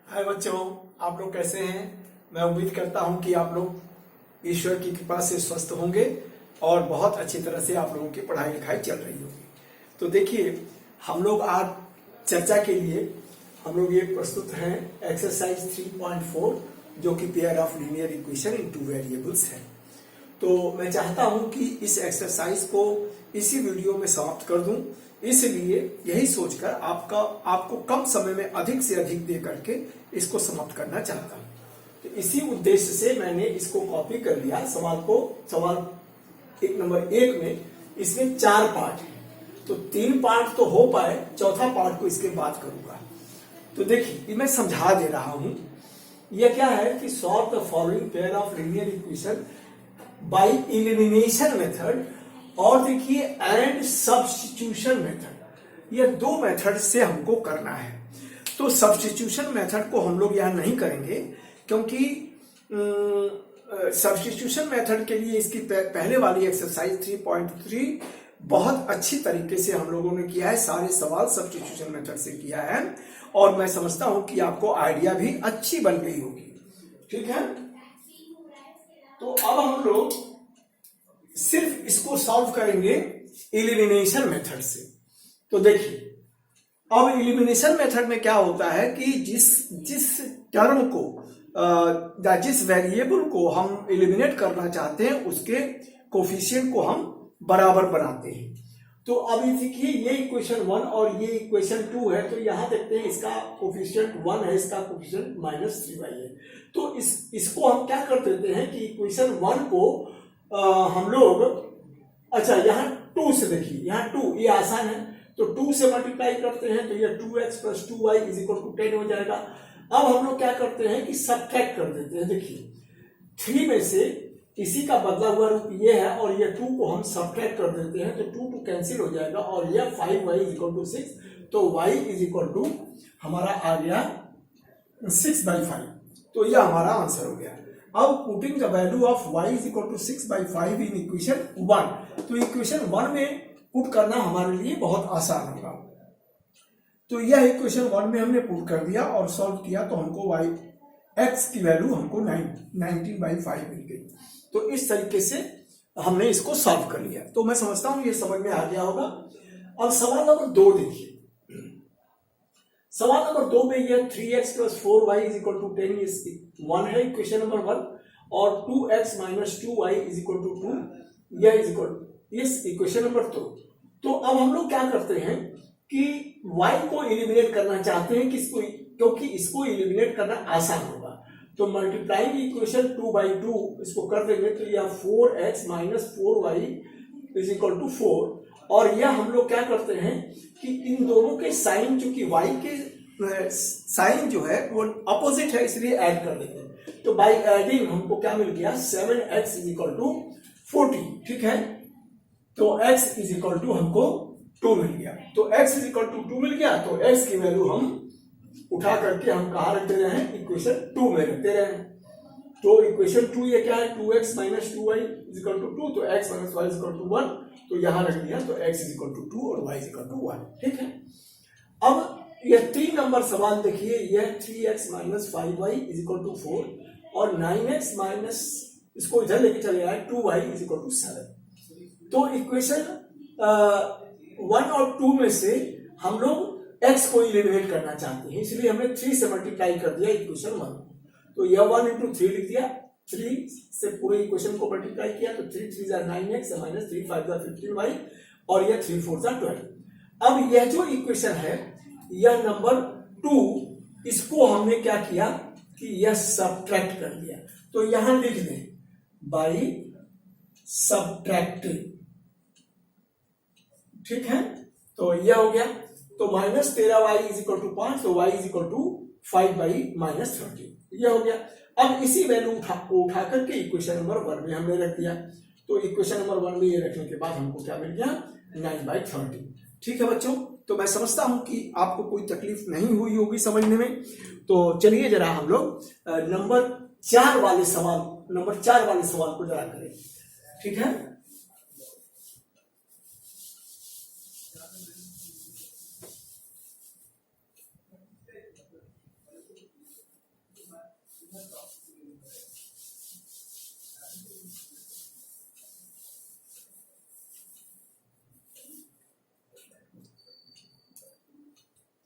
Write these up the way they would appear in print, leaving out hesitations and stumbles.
हाय बच्चों, आप लोग कैसे हैं। मैं उम्मीद करता हूं कि आप लोग ईश्वर की कृपा से स्वस्थ होंगे और बहुत अच्छी तरह से आप लोगों की पढ़ाई लिखाई चल रही होगी। तो देखिए, हम लोग आज चर्चा के लिए हम लोग ये प्रस्तुत हैं एक्सरसाइज 3.4 जो कि pair of linear equation in two variables है। तो मैं चाहता हूं कि इस एक्सरसाइज को इसी वीडियो में समाप्त कर दूं, इसलिए यही सोचकर आपको कम समय में अधिक से अधिक दे करके इसको समाप्त करना चाहता हूं। तो इसी उद्देश्य से मैंने इसको कॉपी कर लिया। सवाल नंबर 1 में इसमें 4 पार्ट है, तो 3 पार्ट तो हो पाए, चौथा पार्ट को इसके बाद करूंगा। तो देखिए, मैं समझा दे रहा हूं। यह क्या है कि solve the following pair of linear equation by elimination method, और देखिए एंड सब्स्टिट्यूशन मेथड। ये 2 मेथड से हमको करना है। तो सब्स्टिट्यूशन मेथड को हम लोग यहां नहीं करेंगे, क्योंकि सब्स्टिट्यूशन मेथड के लिए इसकी पहले वाली एक्सरसाइज 3.3 बहुत अच्छी तरीके से हम लोगों ने किया है। सारे सवाल सब्स्टिट्यूशन मेथड से किया है और मैं समझता हूं कि आपको आइडिया भी अच्छी बन गई होगी। ठीक है, तो अब हम लोग सिर्फ इसको सॉल्व करेंगे एलिमिनेशन मेथड से। तो देखिए, अब एलिमिनेशन मेथड में क्या होता है कि जिस टर्म को जिस वेरिएबल को हम एलिमिनेट करना चाहते हैं उसके कोफिशिएंट को हम बराबर बनाते हैं। तो अब देखिए, ये इक्वेशन 1 और ये इक्वेशन 2 है, तो यहां देखते हैं इसका कोफिशिएंट 1 है, इसका कोफिशिएंट -3y है। तो इसको हम क्या कर देते हैं कि इक्वेशन 1 को हम लोग, अच्छा यहाँ 2 से देखिए, यहाँ 2 ये आसान है, तो 2 से मल्टीप्लाई करते हैं तो ये 2x + 2y = 10 हो जाएगा। अब हम लोग क्या करते हैं कि सब्ट्रैक्ट कर देते हैं। देखिए, 3 में से इसी का बदला हुआ रूप ये है और ये 2 को हम सब्ट्रैक्ट कर देते हैं, तो 2 कैंसिल हो जाएगा और ये 5y = 6, तो y = हमारा आ गया 6/5। तो यह हमारा आंसर हो गया। अब putting the value of y = 6/5 in equation 1, तो इक्वेशन 1 में पुट करना हमारे लिए बहुत आसान होगा। तो यह इक्वेशन 1 में हमने पुट कर दिया और सॉल्व किया, तो हमको x की वैल्यू हमको 19/5 मिल गई। तो इस तरीके से हमने इसको सॉल्व कर लिया। तो मैं समझता हूं ये समझ में आ गया होगा। अब सवाल नंबर 2 देखिए। सवाल नंबर 2 में यह 3x + 4y = 10 1 है इक्वेशन नंबर 1, और 2x - 2y = 2 यह इस इक्वेशन नंबर 2। तो अब हम लोग क्या करते हैं कि y को एलिमिनेट करना चाहते हैं, क्योंकि इसको एलिमिनेट करना आसान होगा। तो मल्टीप्लाइंग इक्वेशन 2/2 इसको कर देंगे, तो यह 4x - 4y = 4, और यह हम लोग क्या करते हैं कि इन दोनों के साइन, चूंकि y के साइन जो है वो अपोजिट है, इसलिए ऐड कर देते हैं। तो बाय एडिंग हमको क्या मिल गया, 7x = 40। ठीक है, तो x = हमको 2 मिल गया। तो x = 2 मिल गया, तो x की वैल्यू हम उठा करके हम कहा रख दे रहे हैं, इक्वेशन 2 में रख दे रहे हैं। तो इक्वेशन 2 ये क्या है, 2x - 2y = 2, तो x - y = 1, तो यहां रख दिया, तो x = 2 और y = 1। ठीक है, अब यह 3 नंबर सवाल देखिए, यह 3x - 5y = 4 और 9x - इसको इधर लेके चले आए 2y = 7। तो इक्वेशन 1 और 2 में से हम लोग x को एलिमिनेट करना चाहते हैं, इसलिए हमने 3 से मल्टीप्लाई कर दिया इक्वेशन 1। तो यह 1 × 3 लिख दिया, 3 से पूरे इक्वेशन को मल्टीप्लाई किया, तो 3 × 3 = 9x - 3 × 5 = 15y, और यह 3 × 4 = 12। अब यह जो इक्वेशन है, यह नंबर 2, इसको हमने क्या किया कि यह सब्ट्रैक्ट कर दिया। तो यहां लिख दें बाय सब्ट्रैक्टिंग। ठीक है, तो यह हो गया। तो -13y = 5, तो y = 5/-30, यह हो गया। अब इसी वैल्यू को उठा करके इक्वेशन नंबर 1 में हमने रख दिया। तो इक्वेशन नंबर 1 में ये रखने के बाद हमको क्या मिल गया, 9/30। ठीक है बच्चों, तो मैं समझता हूं कि आपको कोई तकलीफ नहीं हुई होगी समझने में। तो चलिए जरा हम लोग नंबर 4 वाले सवाल को जरा करें। ठीक है,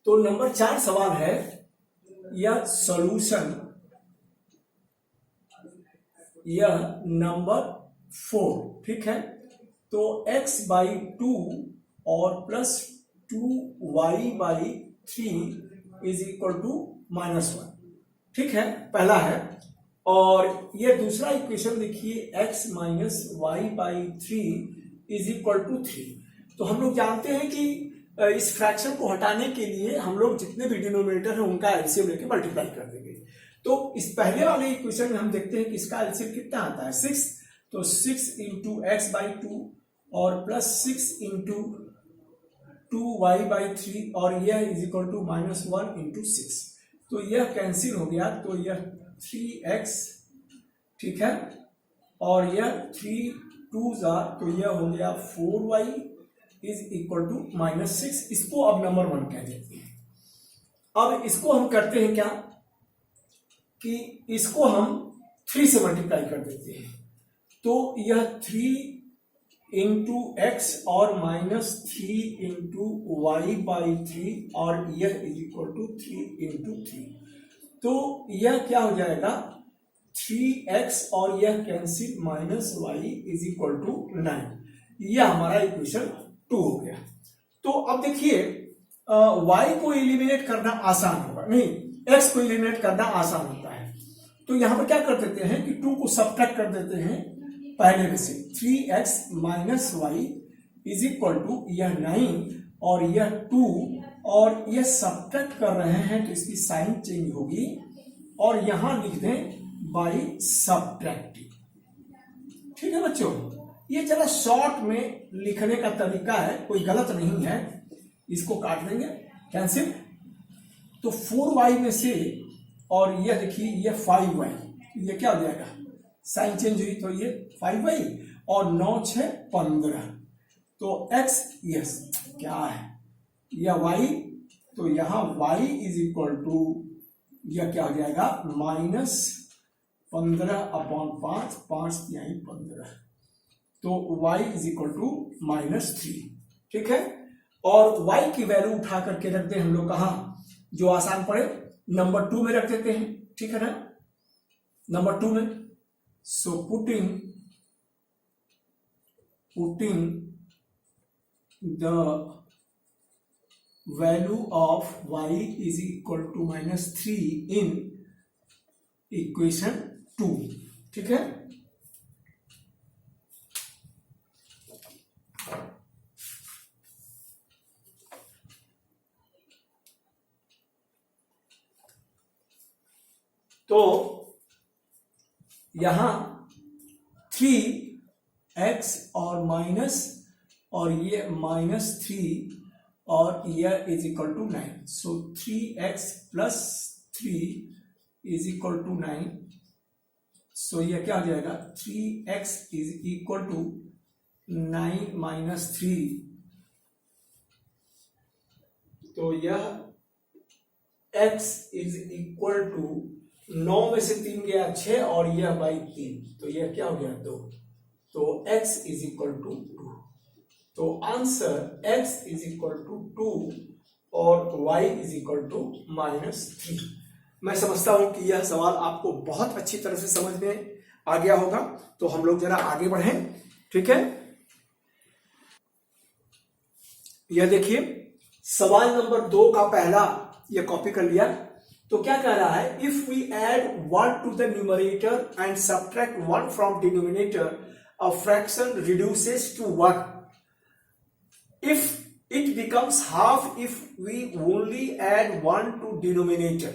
तो नंबर 4 सवाल है यह सॉल्यूशन, यह नंबर 4, ठीक है। तो x/2 और plus 2y/3 is equal to -1, ठीक है, पहला है। और ये दूसरा इक्वेशन देखिए x - y/3 is equal to 3। तो हम लोग जानते हैं कि इस फ्रैक्शन को हटाने के लिए हम लोग जितने भी डिनोमिनेटर हैं उनका एलसीएम लेके मल्टीप्लाई कर देंगे। तो इस पहले वाले इक्वेशन में हम देखते हैं कि इसका एलसीएम कितना आता है, 6। तो 6 इंटू x/2 और प्लस 6 इंटू 2y/3 और यह इज इक्वल टू -1 इंटू 6। तो यह कैंसिल हो गया, तो यह 3x, ठीक है, और यह 3 2s, तो यह हो गया 4y इज इक्वल टू -6। इसको अब नंबर 1 कह देते हैं। अब इसको हम करते हैं क्या कि इसको हम 3 से मल्टीप्लाई कर देते हैं। तो यह 3 इंटू एक्स और -3 इंटू y/3 और यह इज इक्वल टू 3 इंटू 3। तो यह क्या हो जाएगा 3x और यह cancel -y is equal to 9। यह हमारा इक्वेशन 2 हो गया। तो अब देखिए y को एलिमिनेट करना आसान होगा, नहीं x को एलिमिनेट करना आसान होता है। तो यहां पर क्या कर देते हैं कि 2 को सब्ट्रैक्ट कर देते हैं पहले में से। 3x - y is equal to यह 9 और यह 2 और यह सब्ट्रैक्ट कर रहे हैं तो इसकी साइन चेंज होगी और यहां लिख दें बाई सब्ट्रैक्टिंग, ठीक है बच्चों। ये जरा शॉर्ट में लिखने का तरीका है, कोई गलत नहीं है। इसको काट देंगे, कैंसिल। तो 4y में से और यह देखिए यह 5y, ये क्या हो जाएगा, साइन चेंज हुई तो ये 5y और 9 6 15। तो x यस क्या है, यह y, तो यहां y इज इक्वल टू यह क्या हो जाएगा -15/5, 5 × 15। तो y इज इक्वल टू -3, ठीक है। और y की वैल्यू उठा करके रख दें हम लोग कहा, जो आसान पड़े, नंबर 2 में रख देते हैं, ठीक है ना, नंबर 2 में। So putting the value of y is equal to -3 in equation 2, ठीक है। तो यहां 3x और माइनस और ये -3 और यह is equal to 9। So 3x + 3 is equal to 9। सो यह क्या हो जाएगा 3x इज इक्वल टू 9 - 3। तो यह x इज इक्वल टू 9 में से 3 गया 6 और यह बाई 3, तो यह क्या हो गया 2। तो x इज इक्वल टू 2। तो answer x is equal to 2 और y इज इक्वल टू -3। मैं समझता हूं कि यह सवाल आपको बहुत अच्छी तरह से समझ में आ गया होगा। तो हम लोग जरा आगे बढ़ें, ठीक है। यह देखिए सवाल नंबर 2 का पहला यह कॉपी कर लिया। तो क्या कह रहा है, if we add 1 to the numerator and subtract 1 from denominator, a fraction reduces to 1 if it becomes half if we only add 1 to denominator.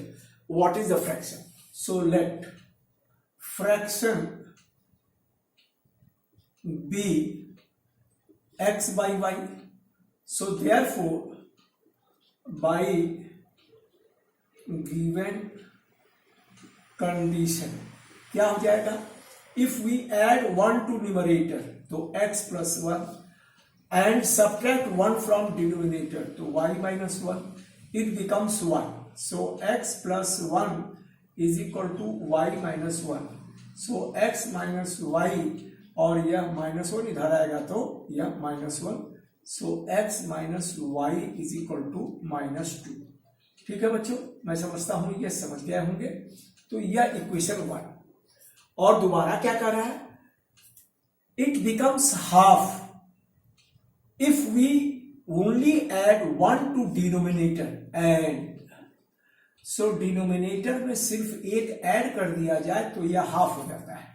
What is the fraction? So let fraction be x by y. So therefore by given condition क्या हो जाएगा, if we add 1 to numerator तो x plus 1 and subtract 1 from denominator तो y minus 1, it becomes 1. So x plus 1 is equal to y minus one. So x minus y, और यह minus one इधर आएगा तो यह minus one. So x minus y is equal to minus two. ठीक है बच्चों, मैं समझता हूं ये समझ गए होंगे। तो यह इक्वेशन वन। और दोबारा क्या कर रहा है, it becomes half if we only add one to denominator and. So denominator में सिर्फ एक ऐड कर दिया जाए तो यह हाफ हो जाता है।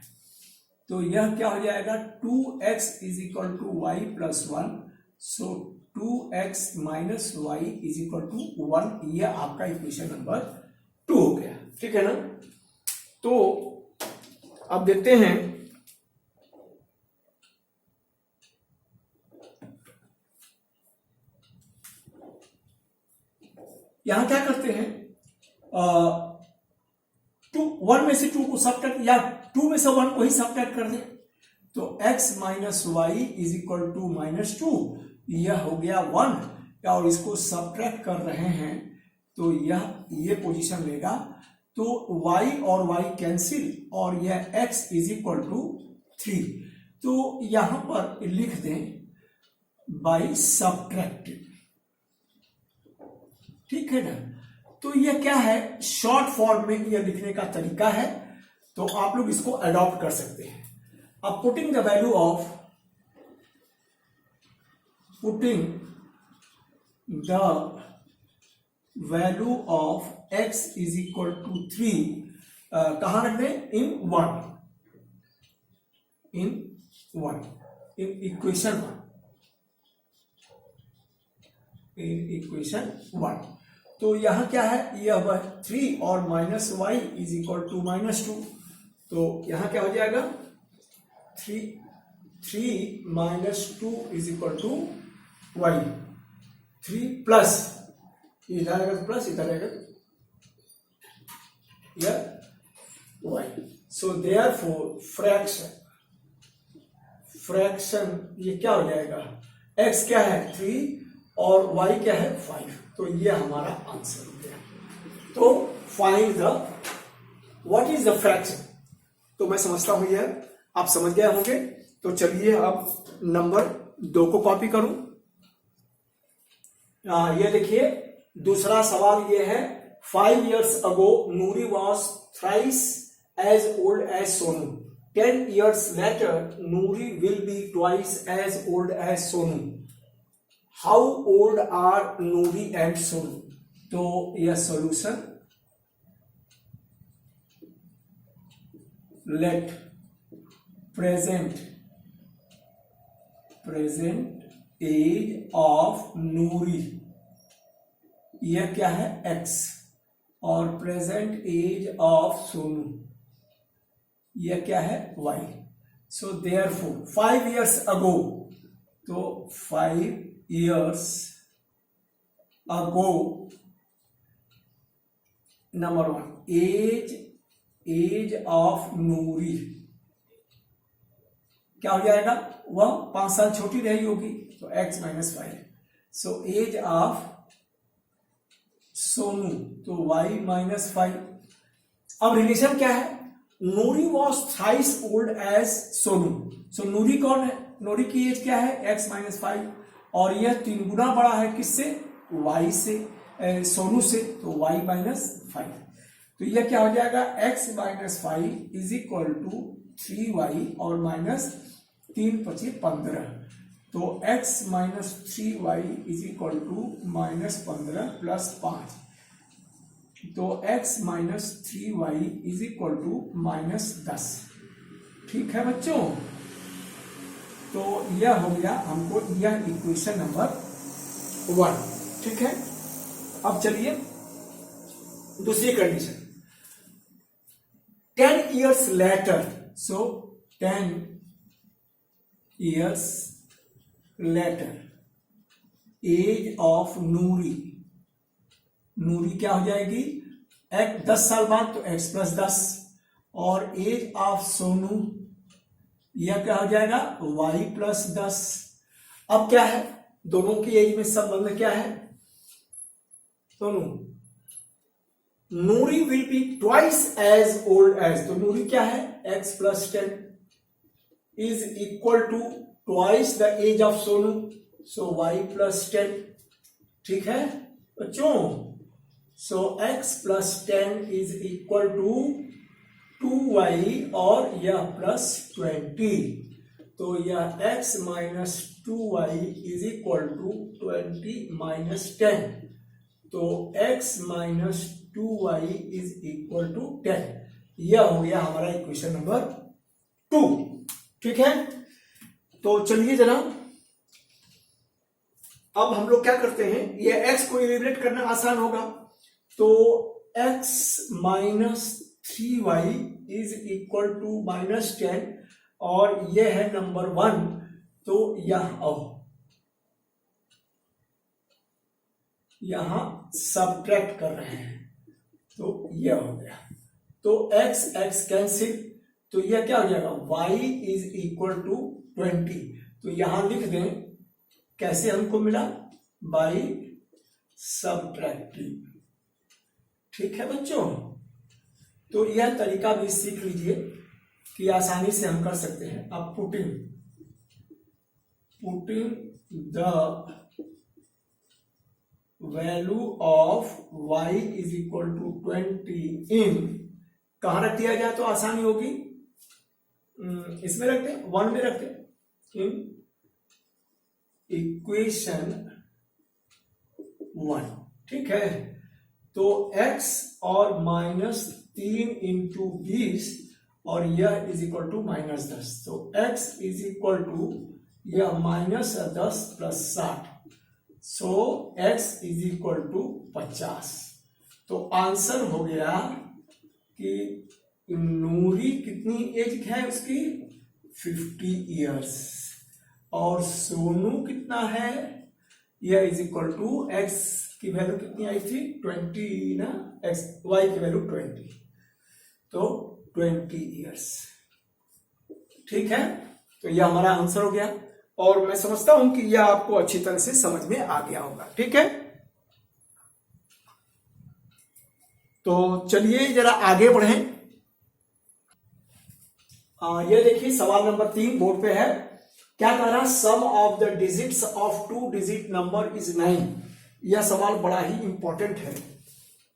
तो यह क्या हो जाएगा, 2x is equal to y plus one. So 2x minus y is equal to one. यह आपका इक्वेशन नंबर 2 हो गया। ठीक है ना। तो अब देखते हैं यहां क्या करते हैं, टू वन में से टू को सबट्रैक्ट, या टू में से वन को ही सबट्रैक्ट कर दें। तो x minus y is equal to minus two, यह हो गया वन। और इसको सबट्रैक्ट कर रहे हैं तो ये पोजीशन लेगा। तो y और y कैंसिल, और यह x इज इक्वल टू 3। तो यहां पर लिख दें बाई सबट्रैक्टिंग। ठीक है ना। तो यह क्या है, शॉर्ट फॉर्म में यह लिखने का तरीका है। तो आप लोग इसको अडॉप्ट कर सकते हैं। अब putting the value of x is equal to 3 कहां रख दें, इन इक्वेशन वन। तो यहां क्या है, यह वह 3 और minus y is equal to minus two. तो यहां क्या हो जाएगा, 3 minus two is equal to y. 3 plus, इधर आएगा तो प्लस, इधर आएगा यह वाई। सो देयरफॉर फ्रैक्शन ये क्या हो जाएगा, x क्या है 3 और y क्या है 5। तो ये हमारा आंसर हो गया। तो find the what is the fraction. तो मैं समझता हूं यह आप समझ गए होंगे। तो चलिए अब नंबर 2 को कॉपी करूं। ये देखिए दूसरा सवाल ये है, 5 years ago Nuri was thrice as old as Sonu. 10 years later Nuri will be twice as old as Sonu. How old are Nuri and Sonu? तो यह solution, let present age of Noori, यह क्या है x, और present age of Sonu यह क्या है y। So therefore 5 years ago, तो 5 years ago number 1 age of Noori क्या हो जाएगा, वह 5 साल छोटी रही होगी तो x minus 5। So age of Sonu तो y माइनस 5। अब रिलेशन क्या है, Noori was thrice old age Sonu. So Noori कौन है, नूरी की एज क्या है x माइनस 5, और यह 3 गुना बड़ा है किससे, y से, सोनू से, तो y माइनस 5। तो यह क्या हो जाएगा, x minus 5 is equal to 3y और माइनस 3 5 15। तो x minus 3y is equal to minus 15 plus 5। तो x minus 3y is equal to minus 10। ठीक है बच्चों। तो यह हो गया हमको यह इक्वेशन नंबर 1। ठीक है। अब चलिए दूसरी condition, 10 years later, so 10 years later age of Noori, Noori क्या हो जाएगी, 10 साल बाद तो x प्लस 10, और एज ऑफ सोनू यह क्या हो जाएगा y प्लस 10। अब क्या है, दोनों की एज में संबंध क्या है, दोनों Noori will be twice age old age, तो नूरी क्या है, x plus 10 is equal to twice the age of Sonu, so y plus 10, ठीक है बच्चों। So x plus 10 is equal to 2y और यह प्लस 20, तो यह x minus 2y is equal to 20 minus 10, तो x minus 2y is equal to 10। यह हो गया हमारा इक्वेशन नंबर 2, ठीक है। तो चलिए जरा अब हम लोग क्या करते हैं, ये x को इलिमिनेट करना आसान होगा, तो x minus 3y is equal to minus 10 और यह है नंबर 1, तो यहां सब्ट्रैक्ट कर रहे हैं, तो यह हो गया, तो x x कैंसिल, तो यह क्या हो जाएगा, y इज इक्वल टू 20, तो यहां लिख दें कैसे हमको मिला, बाई सब्ट्रैक्टिंग, ठीक है बच्चों। तो यह तरीका भी सीख लीजिए कि आसानी से हम कर सकते हैं। अब putting the value of y is equal to 20 in, कहां रख दिया जाए तो आसानी होगी, इसमें रखते हैं, 1 में रखते हैं, इन इक्वेशन 1, ठीक है। तो x और माइनस 3 इंटू 20 और यह इज इक्वल टू माइनस 10, तो x इज इक्वल टू यह minus 10 plus 60, so x is equal to 50। तो आंसर हो गया कि नूरी कितनी एज है उसकी, 50 इयर्स, और सोनू कितना है, यह इज इक्वल टू x की वैल्यू कितनी आई थी, 20 ना, x y की वैल्यू 20, तो 20 इयर्स, ठीक है। तो यह हमारा आंसर हो गया, और मैं समझता हूं कि यह आपको अच्छी तरह से समझ में आ गया होगा, ठीक है। तो चलिए जरा आगे बढ़ें। ये देखिए सवाल नंबर 3 बोर्ड पे है, क्या कह रहा है, sum of the digits of 2 digit number is 9। यह सवाल बड़ा ही इंपॉर्टेंट है,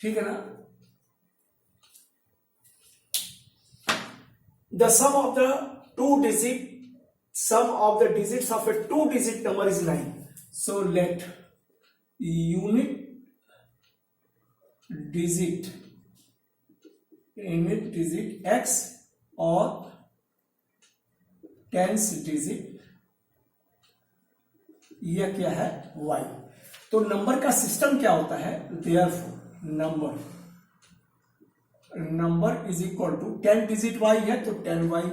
ठीक है ना। The sum of the digits of a 2 digit number is 9, so let unit digit x और टेंस डिजिट यह क्या है, y। तो नंबर का सिस्टम क्या होता है, therefore number is equal to 10 digit y है तो 10y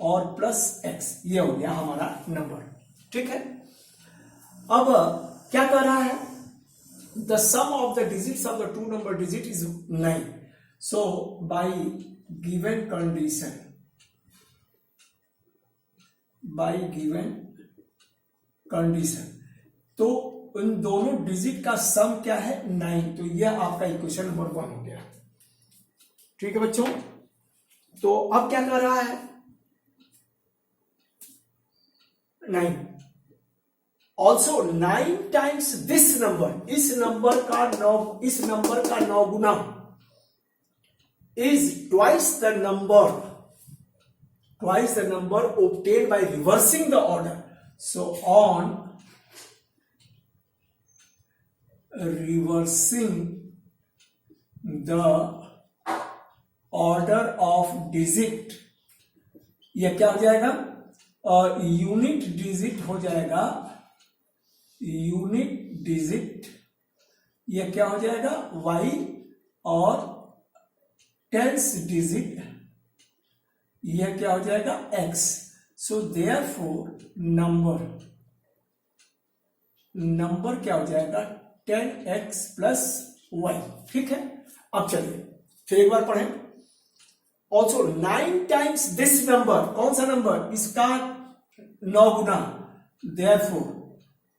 और प्लस x, ये हो गया हमारा नंबर, ठीक है। अब क्या कर रहा है, the sum of the digits of the 2 number digit is 9, so by given condition, तो उन दोनों डिजिट का सम क्या है, 9, तो यह आपका इक्वेशन नंबर 1 हो गया, ठीक है बच्चों। तो अब क्या कर रहा है, 9 ऑल्सो 9 टाइम्स दिस नंबर, इस नंबर का 9 गुना is twice the number obtained by reversing the order. So on reversing the order of digit, यह क्या हो जाएगा, यूनिट डिजिट हो जाएगा, यह क्या हो जाएगा, y, और टेंस डिजिट यह क्या हो जाएगा, x। सो देयरफॉर नंबर क्या हो जाएगा, 10x प्लस y, ठीक है। अब चलिए फिर एक बार पढ़ें, ऑल्सो 9 टाइम्स दिस नंबर, कौन सा नंबर, इसका 9 गुना, देयरफॉर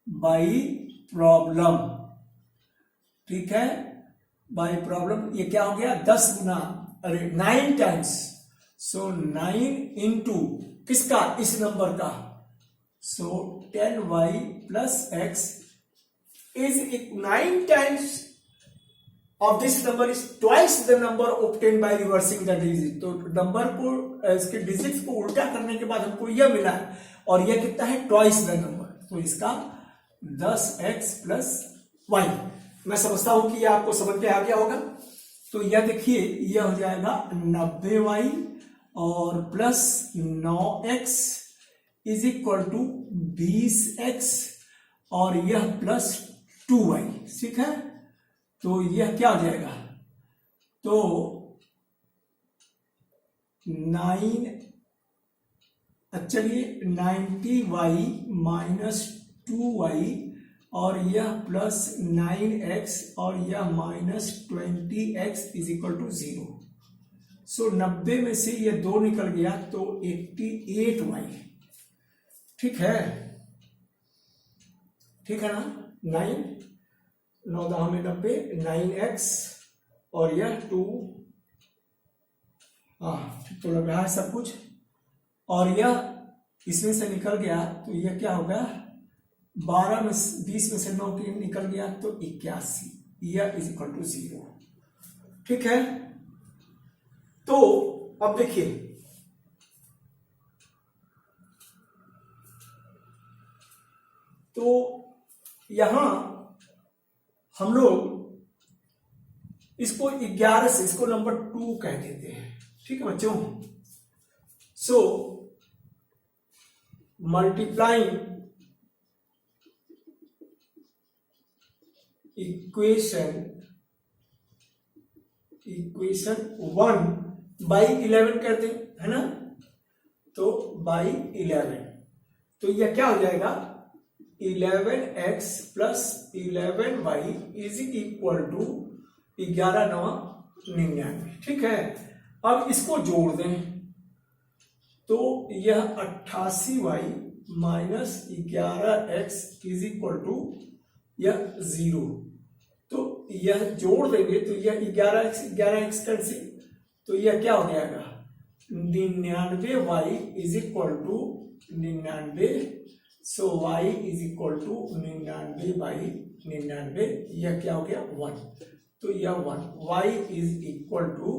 बाई प्रॉब्लम, ठीक है, बाय प्रॉब्लम ये क्या हो गया 10 गुना, अरे 9 टाइम्स, सो 9 इंटू किसका, इस नंबर का, सो 10y plus x is 9 times of this number is twice the number obtained by reversing the digit। तो नंबर को, इसके डिजिट्स को उल्टा करने के बाद हमको यह मिला है, और यह कितना है twice the number, तो इसका 10x प्लस y। मैं समझता हूं कि यह आपको समझ में आ गया होगा। तो यह देखिए यह हो जाएगा 90y और plus 9x is equal to 20x और यह प्लस 2y, ठीक है। तो यह क्या हो जाएगा, तो 9, चलिए 90y माइनस 2y और यह प्लस 9x और यह minus 20x is equal to 0। So 90 में से यह 2 निकल गया तो 88y, ठीक है, ठीक है ना। 9 10 में 90, 9x और यह 2, ठीक तो लग रहा है सब कुछ, और यह इसमें से निकल गया तो यह क्या होगा 12 में 20 में से 9 निकल गया तो 81, यह इज इक्वल टू 0, ठीक है। तो अब देखिए तो यहां हम लोग इसको 11 से, इसको नंबर 2 कह देते हैं, ठीक है बच्चों। सो मल्टीप्लाइंग इक्वेशन 1 बाई 11 कहते हैं, है ना। तो बाई 11 तो यह क्या हो जाएगा 11x plus 11y is equal to 11 9 99, ठीक है। अब इसको जोड़ दें तो यह 88y minus 11x is equal to यह 0। तो यह जोड़ देंगे तो यह 11x कैंसिल, तो यह क्या हो जाएगा 99y is equal to 99, so y is equal to 99 by 99, यह क्या हो गया 1, तो यह 1, y इज इक्वल टू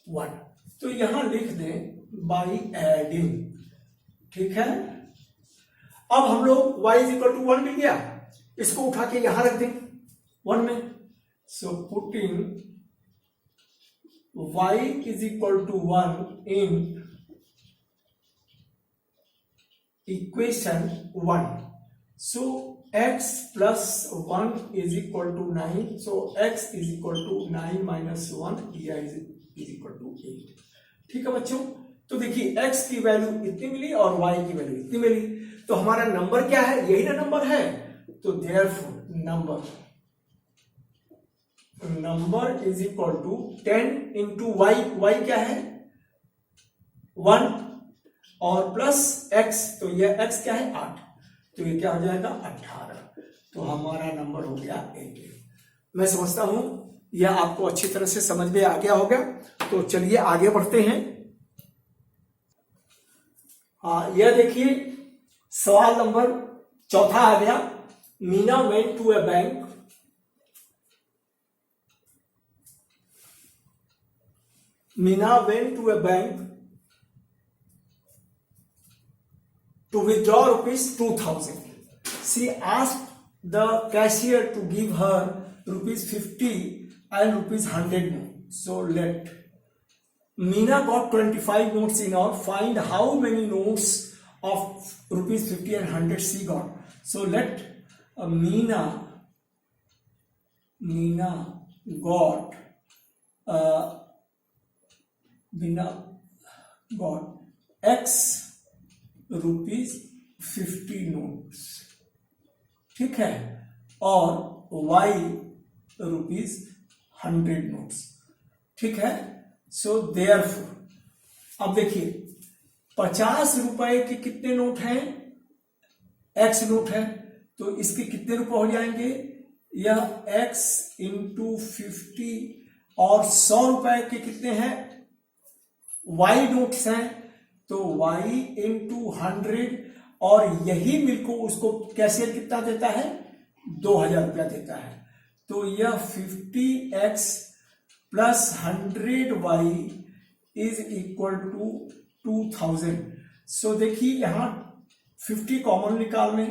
1। तो यहां लिख दें बाई एडिंग, ठीक है। अब हम लोग y इज इक्वल टू 1 मिल गया, इसको उठा के यहां रख दें 1 में, so putting y is equal to 1 in equation 1, so x plus 1 is equal to 9, so x is equal to 9 minus 1 is equal to 8, ठीक है बच्चों। तो देखिए x की वैल्यू इतनी मिली और y की वैल्यू इतनी मिली, तो हमारा नंबर क्या है, यही ना नंबर है। तो therefore number is equal to 10 into y क्या है 1 और प्लस x, तो यह x क्या है 8, तो ये क्या हो जाएगा 18, तो हमारा नंबर हो गया 18। मैं समझता हूं यह आपको अच्छी तरह से समझ में आ गया होगा। तो चलिए आगे बढ़ते हैं। यह देखिए सवाल नंबर 4 आ गया। Meena went to a bank to withdraw rupees 2000. She asked the cashier to give her rupees 50 and rupees 100 more. So let Meena got 25 notes in all. Find how many notes of rupees 50 and 100 she got. So let Meena got X rupees 50 notes, ठीक है, और y rupees 100 notes, ठीक है। So therefore अब देखिए 50 रुपए के कितने नोट हैं, x नोट है, तो इसके कितने रुपए हो जाएंगे यह x इंटू 50 और 100 रुपए के कितने हैं, y नोट्स हैं, तो y इंटू 100 और यही मिल को उसको कैशियर कितना देता है, 2000 रुपया देता है। तो यह 50x plus 100y is equal to 2000। So देखिए यहां 50 कॉमन निकाल लें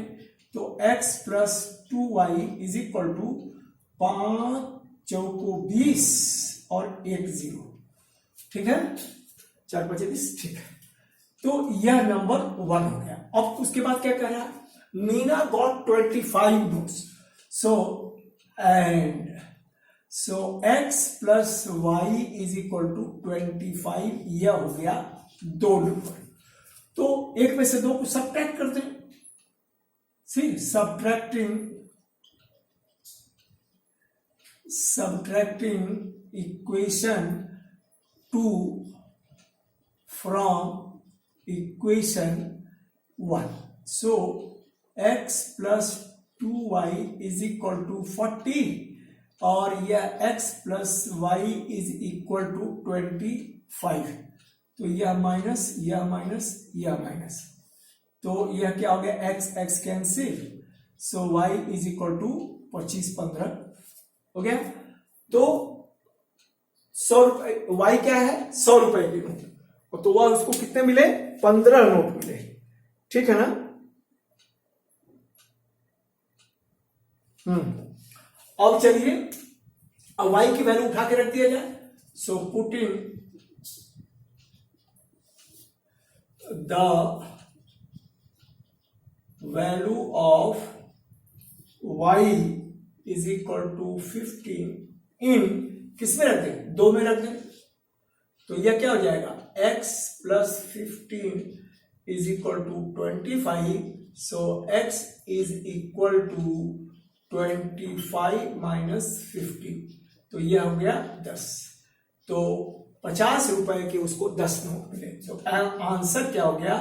तो x plus 2y is equal to 5 चौको 20 और 1 0, ठीक है, 4 5 20, ठीक है। तो यह नंबर 1 हो गया। अब उसके बाद क्या कह रहा है, Meena got 25 notes, so and so x plus y is equal to 25, यह हो गया 2 नंबर। तो एक में से 2 को सब्ट्रैक्ट कर दें, सी subtracting equation 2 from equation 1. So x plus 2y is equal to 40 और यह x plus y is equal to 25। तो यह माइनस, यह माइनस, यह माइनस, तो यह क्या हो गया, x x cancel, so y is equal to 25 15 हो गया। तो 100 रुपए, y क्या है, 100 रुपए की नोट, तो वह उसको कितने मिले, 15 नोट मिले, ठीक है ना। अब चलिए अब y की वैल्यू उठा के रख दिया जाए। So put in the value of y is equal to 15 in किस में रख दें, 2 में रख दें, तो यह क्या हो जाएगा, x plus 15 is equal to 25। So x is equal to 25 minus 50, तो यह हो गया 10। तो 50 रुपए के उसको 10 नोट मिले। तो आंसर क्या हो गया,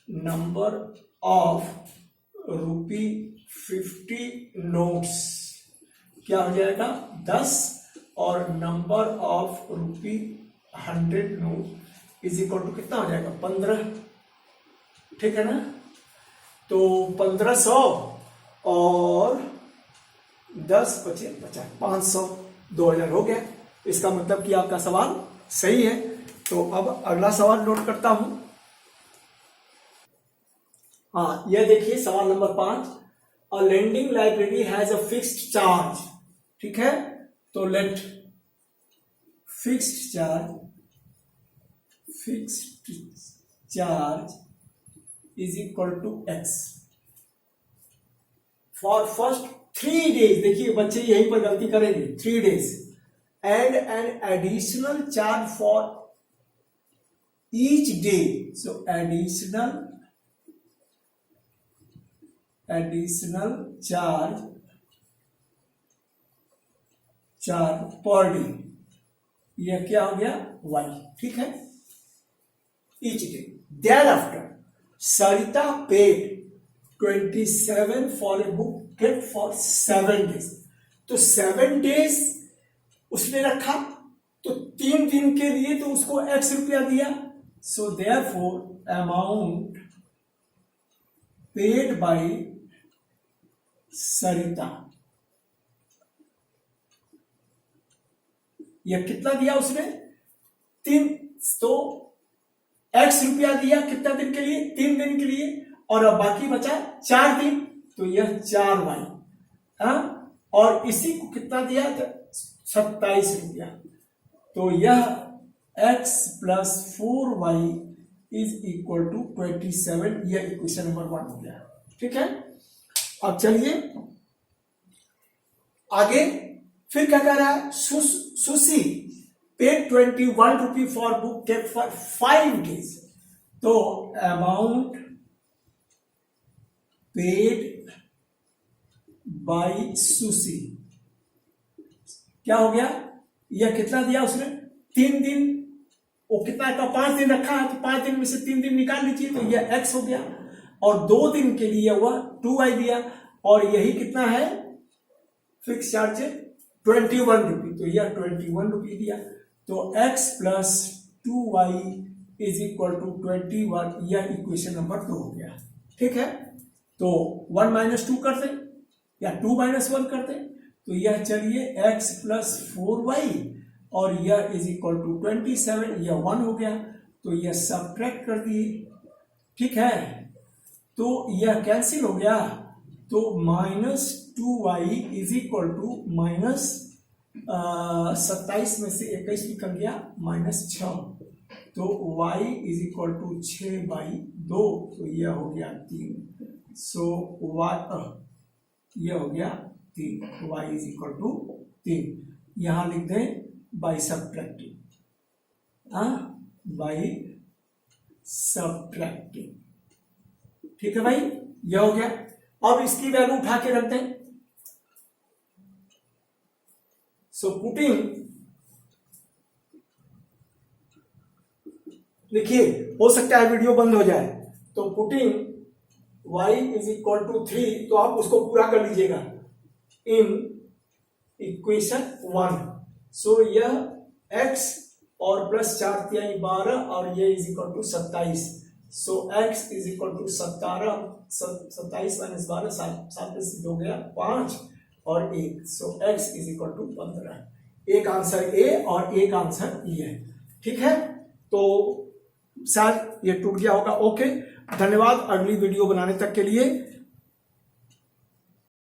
नंबर ऑफ रुपी 50 नोट्स क्या हो जाएगा, 10, और number of rupee 100 note is equal to कितना हो जाएगा, 15, ठीक है ना। तो 1500 और 10 बचे 50, 500, 2000 हो गया। इसका मतलब कि आपका सवाल सही है। तो अब अगला सवाल नोट करता हूं। हाँ, यह देखिए सवाल number 5, a lending library has a fixed charge, ठीक है। तो let fixed charge is equal to x for first 3 days. देखिए बच्चे यहीं पर गलती करेंगे, 3 days, and an additional charge for each day. So additional charge पर डे, यह क्या हो गया, y, ठीक है, each day. Thereafter Sarita paid 27 for a book kept for 7 days. तो 7 डेज उसने रखा, तो 3 दिन के लिए तो उसको x रुपया दिया। So therefore amount paid by Sarita, यह कितना दिया उसने, 3, तो x रुपया दिया कितना दिन के लिए, 3 दिन के लिए, और अब बाकी बचा 4 दिन, तो यह 4y, और इसी को कितना दिया, 27 रुपया। तो यह x plus 4y is equal to 27, यह इक्वेशन नंबर 1 हो गया, ठीक है। अब चलिए आगे, फिर क्या कह रहा है, sushi paid 21 rupee for book kept for 5 days. तो अमाउंट पेड बाय सुशी क्या हो गया, यह कितना दिया उसने, 3 दिन, वो कितना का 5 दिन रखा है, तो 5 दिन में से 3 दिन निकाल लीजिए, तो यह x हो गया। और 2 दिन के लिए हुआ 2y दिया, और यही कितना है फिक्स चार्ज 21 रुपी, तो यह 21 रुपी दिया। तो x plus 2y is equal to 21, यह इक्वेशन नंबर 2 हो गया। ठीक है, तो 1 माइनस 2 करते या 2 माइनस 1 करते, तो यह चलिए x प्लस 4y और यह इज इक्वल टू 27, यह 1 हो गया, तो यह सबट्रैक्ट कर दिए। ठीक है, तो यह कैंसिल हो गया, तो minus 2y is equal to minus 27 में से 21 निकल गया -6, तो y इज इक्वल टू 6/2, तो यह हो गया 3। सो y यह हो गया 3, y इज इक्वल टू 3। यहां लिख दें बाई सबट्रैक्टिंग, बाई सबट्रैक्टिंग। ठीक है भाई, यह हो गया। अब इसकी वैल्यू उठा के रखते हैं। सो पुटिंग, देखिए हो सकता है वीडियो बंद हो जाए, तो putting y is equal to 3, तो आप उसको पूरा कर लीजिएगा इन इक्वेशन 1। सो यह x और प्लस 4 × 12 और ये is equal to 27। So x is equal to 27 minus 12, 7 से 2 गया 5 और 1, so x is equal to 15। एक आंसर ए और एक आंसर ई है। ठीक है, तो शायद ये टूट गया होगा। ओके, धन्यवाद अगली वीडियो बनाने तक के लिए।